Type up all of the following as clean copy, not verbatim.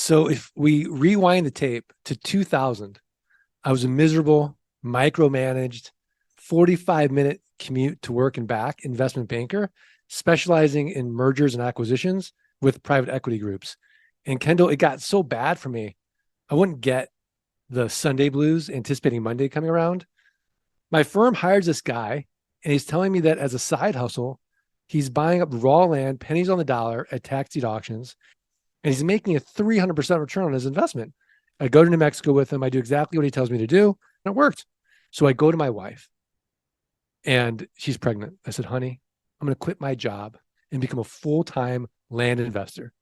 So if we rewind the tape to 2000, I was a miserable, micromanaged, 45-minute commute to work and back investment banker, specializing in mergers and acquisitions with private equity groups. And Kendall, it got so bad for me. I wouldn't get the Sunday blues anticipating Monday coming around. My firm hires this guy, and he's telling me that as a side hustle, he's buying up raw land, pennies on the dollar at tax deed auctions, and he's making a 300% return on his investment. I go to New Mexico with him. I do exactly what he tells me to do, and it worked. So I go to my wife, and she's pregnant. I said, honey, I'm going to quit my job and become a full-time land investor.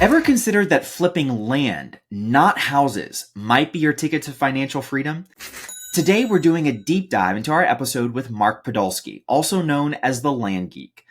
Ever considered that flipping land, not houses, might be your ticket to financial freedom? Today, we're doing a deep dive into our episode with Mark Podolsky, also known as the Land Geek.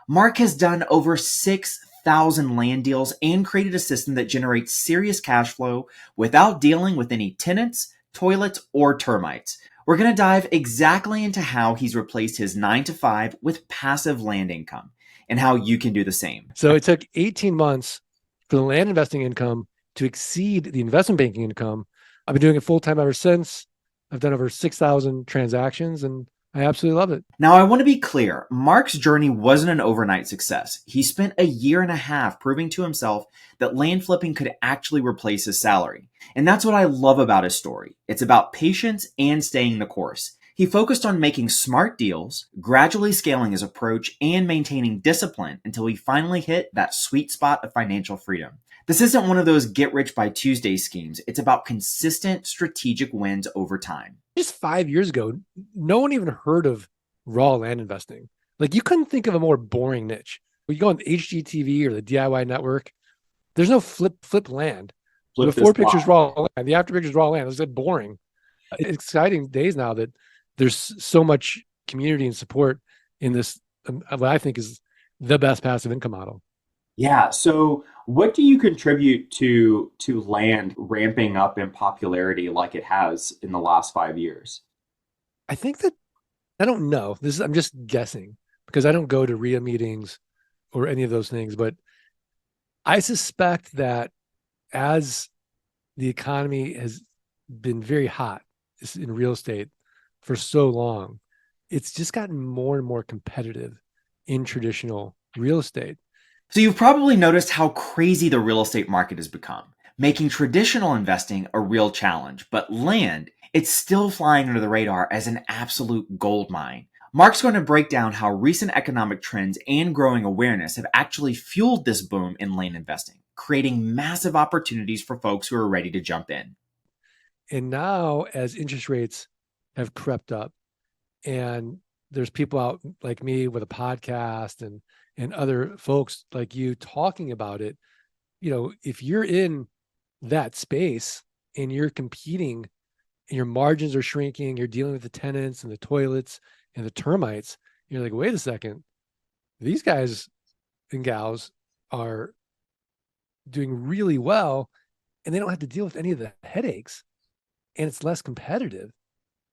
Mark has done over 6,000 land deals and created a system that generates serious cash flow without dealing with any tenants, toilets, or termites. We're going to dive exactly into how he's replaced his 9-to-5 with passive land income and how you can do the same. So it took 18 months for the land investing income to exceed the investment banking income. I've been doing it full-time ever since. I've done over 6,000 transactions, and I absolutely love it. Now, I want to be clear. Mark's journey wasn't an overnight success. He spent a year and a half proving to himself that land flipping could actually replace his salary. And that's what I love about his story. It's about patience and staying the course. He focused on making smart deals, gradually scaling his approach, and maintaining discipline until he finally hit that sweet spot of financial freedom. This isn't one of those get-rich-by-Tuesday schemes. It's about consistent strategic wins over time. Just 5 years ago, no one even heard of raw land investing. Like, you couldn't think of a more boring niche. When you go on HGTV or the DIY network, there's no flip land. Flip Before this pictures block. raw land, the after pictures raw land. It's like boring. It's exciting days now that there's so much community and support in this, what I think is the best passive income model. Yeah. So what do you contribute to land ramping up in popularity like it has in the last 5 years? I think that I don't know. I'm just guessing because I don't go to RIA meetings or any of those things, but I suspect that as the economy has been very hot in real estate for so long, it's just gotten more and more competitive in traditional real estate. So you've probably noticed how crazy the real estate market has become, making traditional investing a real challenge. But land, it's still flying under the radar as an absolute gold mine. Mark's going to break down how recent economic trends and growing awareness have actually fueled this boom in land investing, creating massive opportunities for folks who are ready to jump in. And now, as interest rates have crept up, and there's people out like me with a podcast and other folks like you talking about it, if you're in that space and you're competing and your margins are shrinking, you're dealing with the tenants and the toilets and the termites, you're like, wait a second, these guys and gals are doing really well and they don't have to deal with any of the headaches, and it's less competitive.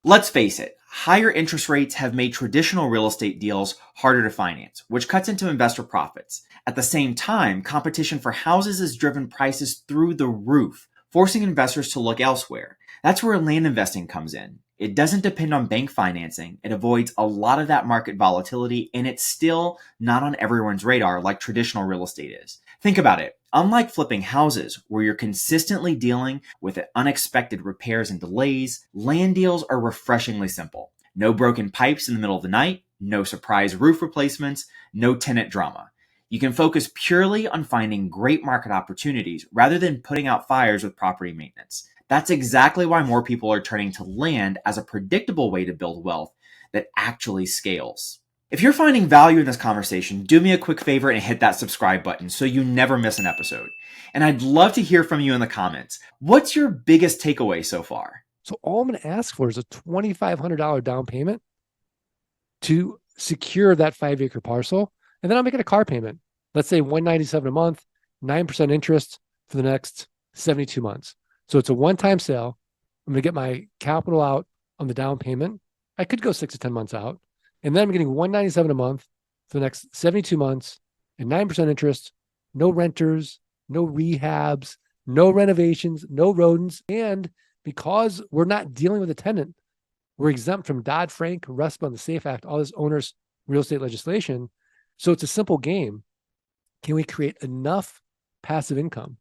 Let's face it, higher interest rates have made traditional real estate deals harder to finance, which cuts into investor profits. At the same time, competition for houses has driven prices through the roof, forcing investors to look elsewhere. That's where land investing comes in. It doesn't depend on bank financing. It avoids a lot of that market volatility, and it's still not on everyone's radar like traditional real estate is. Think about it. Unlike flipping houses, where you're consistently dealing with unexpected repairs and delays, land deals are refreshingly simple. No broken pipes in the middle of the night, no surprise roof replacements, no tenant drama. You can focus purely on finding great market opportunities rather than putting out fires with property maintenance. That's exactly why more people are turning to land as a predictable way to build wealth that actually scales. If you're finding value in this conversation, do me a quick favor and hit that subscribe button so you never miss an episode. And I'd love to hear from you in the comments. What's your biggest takeaway so far? So all I'm going to ask for is a $2,500 down payment to secure that 5-acre parcel. And then I'll make it a car payment. Let's say $197 a month, 9% interest for the next 72 months. So it's a one-time sale. I'm going to get my capital out on the down payment. I could go 6 to 10 months out. And then I'm getting $197 a month for the next 72 months at 9% interest, no renters, no rehabs, no renovations, no rodents. And because we're not dealing with a tenant, we're exempt from Dodd-Frank, RESPA, and the SAFE Act, all this owners' real estate legislation. So it's a simple game. Can we create enough passive income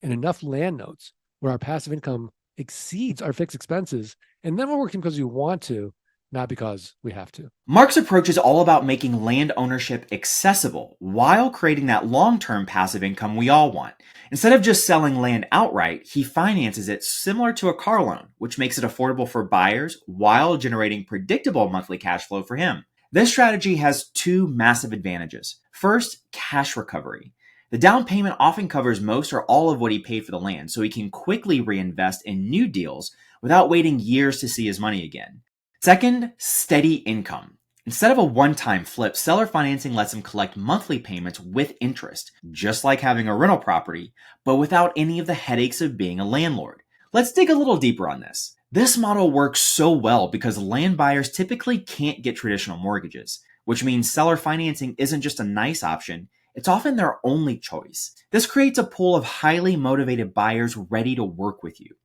and enough land notes where our passive income exceeds our fixed expenses? And then we're working because we want to, not because we have to. Mark's approach is all about making land ownership accessible while creating that long-term passive income we all want. Instead of just selling land outright, he finances it similar to a car loan, which makes it affordable for buyers while generating predictable monthly cash flow for him. This strategy has two massive advantages. First, cash recovery. The down payment often covers most or all of what he paid for the land, so he can quickly reinvest in new deals without waiting years to see his money again. Second, steady income. Instead of a one-time flip, seller financing lets him collect monthly payments with interest, just like having a rental property, but without any of the headaches of being a landlord. Let's dig a little deeper on this. This model works so well because land buyers typically can't get traditional mortgages, which means seller financing isn't just a nice option, it's often their only choice. This creates a pool of highly motivated buyers ready to work with you.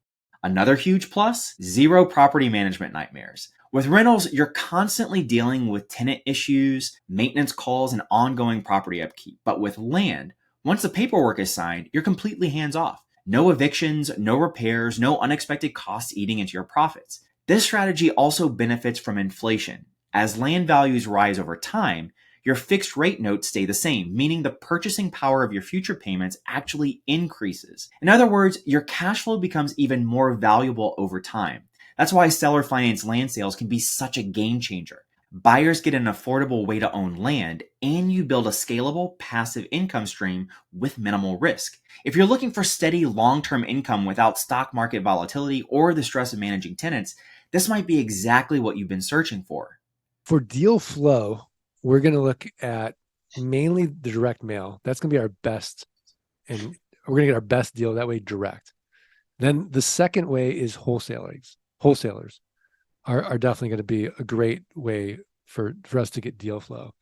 Another huge plus, zero property management nightmares. With rentals, you're constantly dealing with tenant issues, maintenance calls, and ongoing property upkeep. But with land, once the paperwork is signed, you're completely hands-off. No evictions, no repairs, no unexpected costs eating into your profits. This strategy also benefits from inflation. As land values rise over time, your fixed rate notes stay the same, meaning the purchasing power of your future payments actually increases. In other words, your cash flow becomes even more valuable over time. That's why seller finance land sales can be such a game changer. Buyers get an affordable way to own land, and you build a scalable passive income stream with minimal risk. If you're looking for steady long-term income without stock market volatility or the stress of managing tenants, this might be exactly what you've been searching for. For deal flow, we're going to look at mainly the direct mail. That's going to be our best, and we're going to get our best deal that way direct. Then the second way is wholesalers. Wholesalers are definitely going to be a great way for us to get deal flow.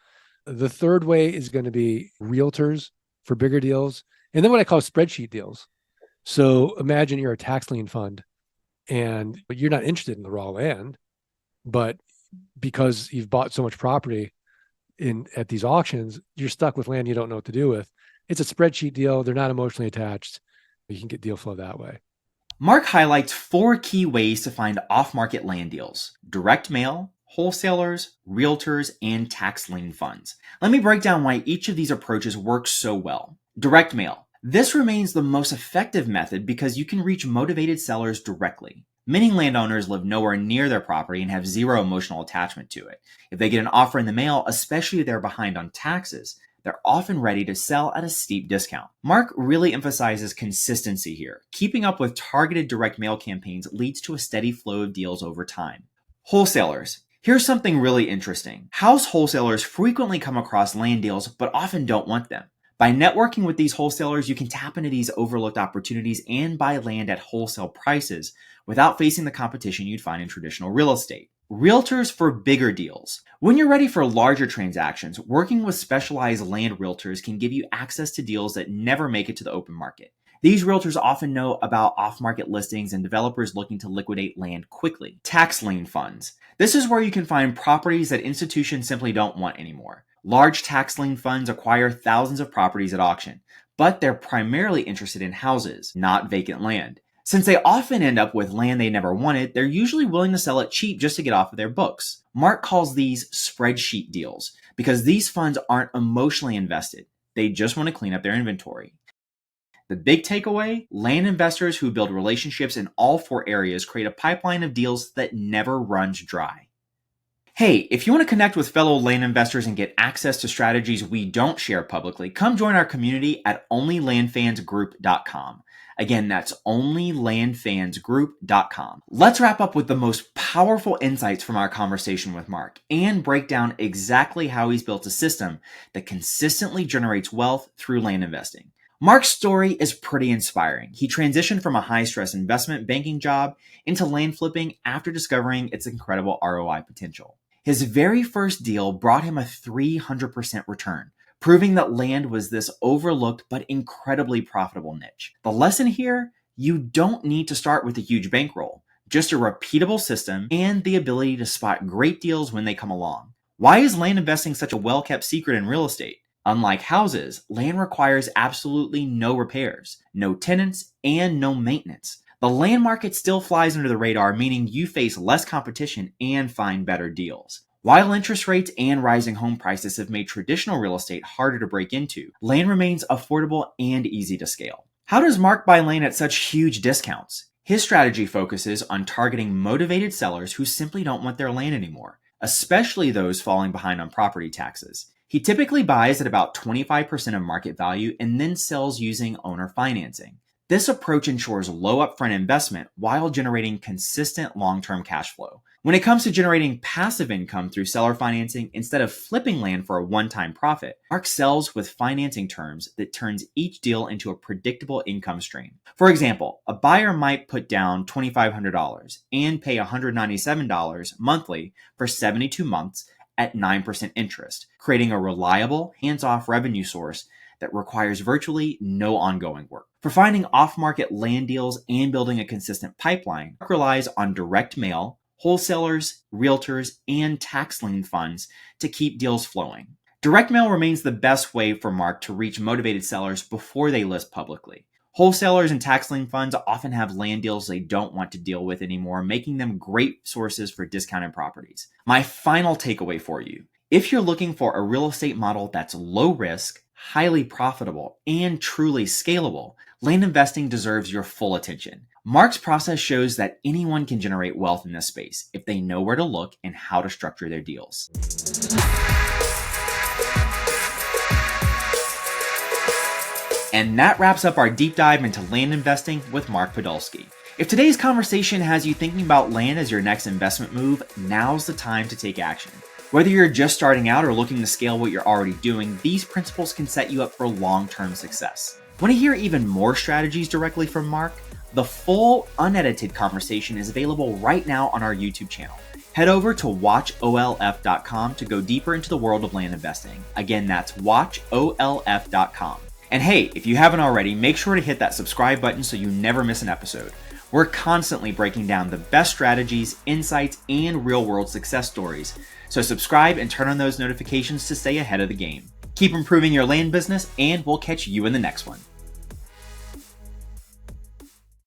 The third way is going to be realtors for bigger deals. And then what I call spreadsheet deals. So imagine you're a tax lien fund and you're not interested in the raw land, but because you've bought so much property at these auctions, you're stuck with land you don't know what to do with. It's a spreadsheet deal. They're not emotionally attached. You can get deal flow that way. Mark highlights 4 key ways to find off-market land deals: direct mail, wholesalers, realtors, and tax lien funds. Let me break down why each of these approaches works so well. Direct mail. This remains the most effective method because you can reach motivated sellers directly. Many landowners live nowhere near their property and have zero emotional attachment to it. If they get an offer in the mail, especially if they're behind on taxes, they're often ready to sell at a steep discount. Mark really emphasizes consistency here. Keeping up with targeted direct mail campaigns leads to a steady flow of deals over time. Wholesalers. Here's something really interesting. House wholesalers frequently come across land deals, but often don't want them. By networking with these wholesalers, you can tap into these overlooked opportunities and buy land at wholesale prices without facing the competition you'd find in traditional real estate. Realtors for bigger deals. When you're ready for larger transactions, working with specialized land realtors can give you access to deals that never make it to the open market. These realtors often know about off-market listings and developers looking to liquidate land quickly. Tax lien funds. This is where you can find properties that institutions simply don't want anymore. Large tax lien funds acquire thousands of properties at auction, but they're primarily interested in houses, not vacant land. Since they often end up with land they never wanted, they're usually willing to sell it cheap just to get off of their books. Mark calls these spreadsheet deals because these funds aren't emotionally invested. They just want to clean up their inventory. The big takeaway, land investors who build relationships in all 4 areas create a pipeline of deals that never runs dry. Hey, if you want to connect with fellow land investors and get access to strategies we don't share publicly, come join our community at onlylandfansgroup.com. Again, that's onlylandfansgroup.com. Let's wrap up with the most powerful insights from our conversation with Mark and break down exactly how he's built a system that consistently generates wealth through land investing. Mark's story is pretty inspiring. He transitioned from a high-stress investment banking job into land flipping after discovering its incredible ROI potential. His very first deal brought him a 300% return, proving that land was this overlooked but incredibly profitable niche. The lesson here, you don't need to start with a huge bankroll, just a repeatable system and the ability to spot great deals when they come along. Why is land investing such a well-kept secret in real estate? Unlike houses, land requires absolutely no repairs, no tenants, and no maintenance. The land market still flies under the radar, meaning you face less competition and find better deals. While interest rates and rising home prices have made traditional real estate harder to break into, land remains affordable and easy to scale. How does Mark buy land at such huge discounts? His strategy focuses on targeting motivated sellers who simply don't want their land anymore, especially those falling behind on property taxes. He typically buys at about 25% of market value and then sells using owner financing. This approach ensures low upfront investment while generating consistent long-term cash flow. When it comes to generating passive income through seller financing instead of flipping land for a one-time profit, Mark sells with financing terms that turns each deal into a predictable income stream. For example, a buyer might put down $2,500 and pay $197 monthly for 72 months at 9% interest, creating a reliable, hands-off revenue source that requires virtually no ongoing work. For finding off-market land deals and building a consistent pipeline, Mark relies on direct mail, wholesalers, realtors, and tax lien funds to keep deals flowing. Direct mail remains the best way for Mark to reach motivated sellers before they list publicly. Wholesalers and tax lien funds often have land deals they don't want to deal with anymore, making them great sources for discounted properties. My final takeaway for you: if you're looking for a real estate model that's low risk, highly profitable, and truly scalable, land investing deserves your full attention. Mark's process shows that anyone can generate wealth in this space if they know where to look and how to structure their deals. And that wraps up our deep dive into land investing with Mark Podolsky. If today's conversation has you thinking about land as your next investment move, now's the time to take action. Whether you're just starting out or looking to scale what you're already doing, these principles can set you up for long-term success. Want to hear even more strategies directly from Mark? The full, unedited conversation is available right now on our YouTube channel. Head over to watcholf.com to go deeper into the world of land investing. Again, that's watcholf.com. And hey, if you haven't already, make sure to hit that subscribe button so you never miss an episode. We're constantly breaking down the best strategies, insights, and real-world success stories. So subscribe and turn on those notifications to stay ahead of the game. Keep improving your land business, and we'll catch you in the next one.